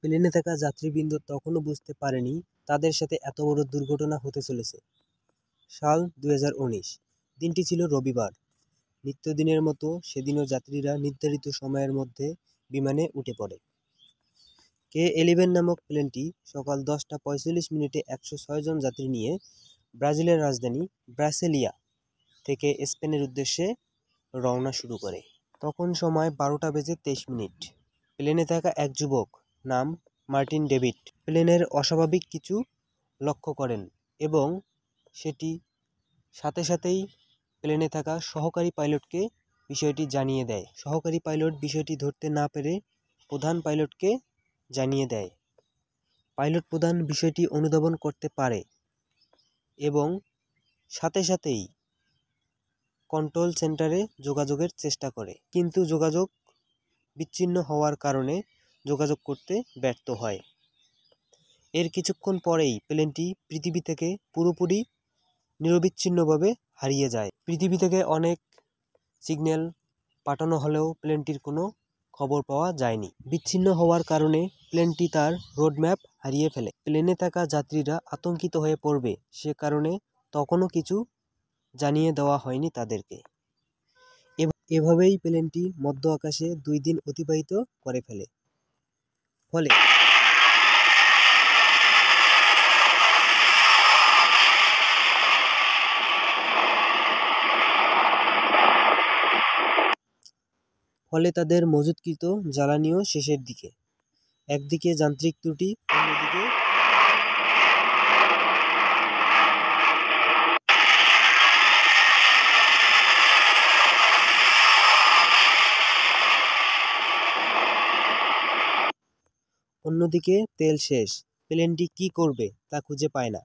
প্লেনে থাকা যাত্রীবৃন্দ তখনও বুঝতে পারেনি তাদের সাথে এত বড় দুর্ঘটনা হতে চলেছে। সাল 2019। দিনটি ছিল রবিবার। নিত্যদিনের মতো সেদিনও যাত্রীরা নির্ধারিত সময়ের মধ্যে বিমানে উঠে পড়ে। K-11 নামক প্লেনটি সকাল 10:45 106 জন যাত্রী নিয়ে ব্রাজিলের রাজধানী ব্রাসিলিয়া থেকে স্পেনের উদ্দেশ্যে রওনা শুরু করে। তখন সময় 12:23। প্লেনে থাকা এক যুবক নাম মার্টিন ডেভিড প্লেনের অস্বাভাবিক কিছু লক্ষ্য করেন এবং সেটি সাথে সাথেই প্লেনে থাকা সহকারী পাইলটকে বিষয়টি জানিয়ে দেয়। সহকারী পাইলট বিষয়টি ধরতে না পেরে প্রধান পাইলটকে জানিয়ে দেয়। পাইলট প্রধান বিষয়টি অনুধাবন করতে পারে এবং সাথে সাথেই কন্ট্রোল সেন্টারে যোগাযোগের চেষ্টা করে, কিন্তু যোগাযোগ বিচ্ছিন্ন হওয়ার কারণে যোগাযোগ করতে ব্যর্থ হয়। এর কিছুক্ষণ পরেই প্লেনটি পৃথিবী থেকে পুরোপুরি নিরবিচ্ছিন্নভাবে হারিয়ে যায়। পৃথিবী থেকে অনেক সিগন্যাল পাঠানো হলেও প্লেনটির কোনো খবর পাওয়া যায়নি। বিচ্ছিন্ন হওয়ার কারণে প্লেনটি তার রোডম্যাপ হারিয়ে ফেলে। প্লেনে থাকা যাত্রীরা আতঙ্কিত হয়ে পড়বে, সে কারণে তখনও কিছু জানিয়ে দেওয়া হয়নি তাদেরকে। এভাবেই প্লেনটি মধ্য আকাশে 2 দিন অতিবাহিত করে ফেলে। ফলে তাদের মজুতকৃত জ্বালানিও শেষের দিকে। একদিকে যান্ত্রিক ত্রুটি, অন্যদিকে তেল শেষ। প্লেনটি কী করবে তা খুঁজে পায় না।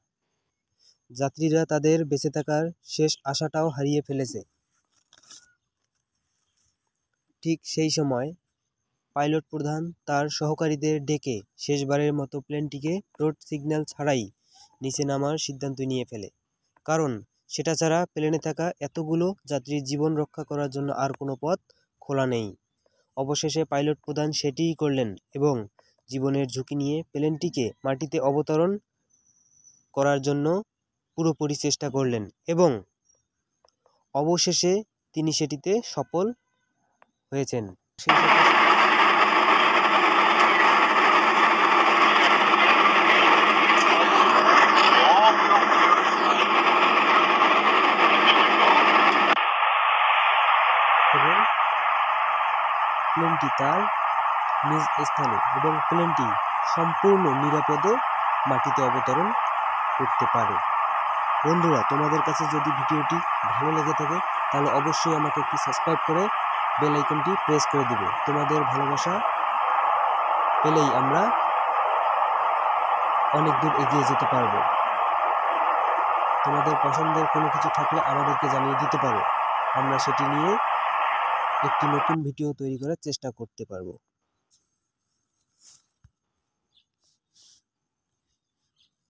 যাত্রীরা তাদের বেঁচে থাকার শেষ আশাটাও হারিয়ে ফেলেছে। ঠিক সেই সময় পাইলট প্রধান তার সহকারীদের ডেকে শেষবারের মতো প্লেনটিকে রোড সিগন্যাল ছাড়াই নিচে নামার সিদ্ধান্ত নিয়ে ফেলে, কারণ সেটা ছাড়া প্লেনে থাকা এতগুলো যাত্রীর জীবন রক্ষা করার জন্য আর কোনো পথ খোলা নেই। অবশেষে পাইলট প্রধান সেটিই করলেন এবং জীবনের ঝুঁকি নিয়ে প্লেনটিকে মাটিতে অবতরণ করার জন্য পুরোপুরি চেষ্টা করলেন এবং অবশেষে তিনি সেটিতে সফল হয়েছেন। এবং প্লেনটি তার নিজ স্থানে এবং প্লেনটি সম্পূর্ণ নিরাপদে মাটিতে অবতরণ করতে পারে। বন্ধুরা, তোমাদের কাছে যদি ভিডিওটি ভালো লেগে থাকে তাহলে অবশ্যই আমাকে একটি সাবস্ক্রাইব করে বেল আইকনটি প্রেস করে দিবে। তোমাদের ভালোবাসা পেলেই আমরা অনেক দূর এগিয়ে যেতে পারবো। তোমাদের পছন্দের কোনো কিছু থাকলে আমাদেরকে জানিয়ে দিতে পারো, আমরা সেটি নিয়ে একটি নতুন ভিডিও তৈরি করার চেষ্টা করতে পারবো।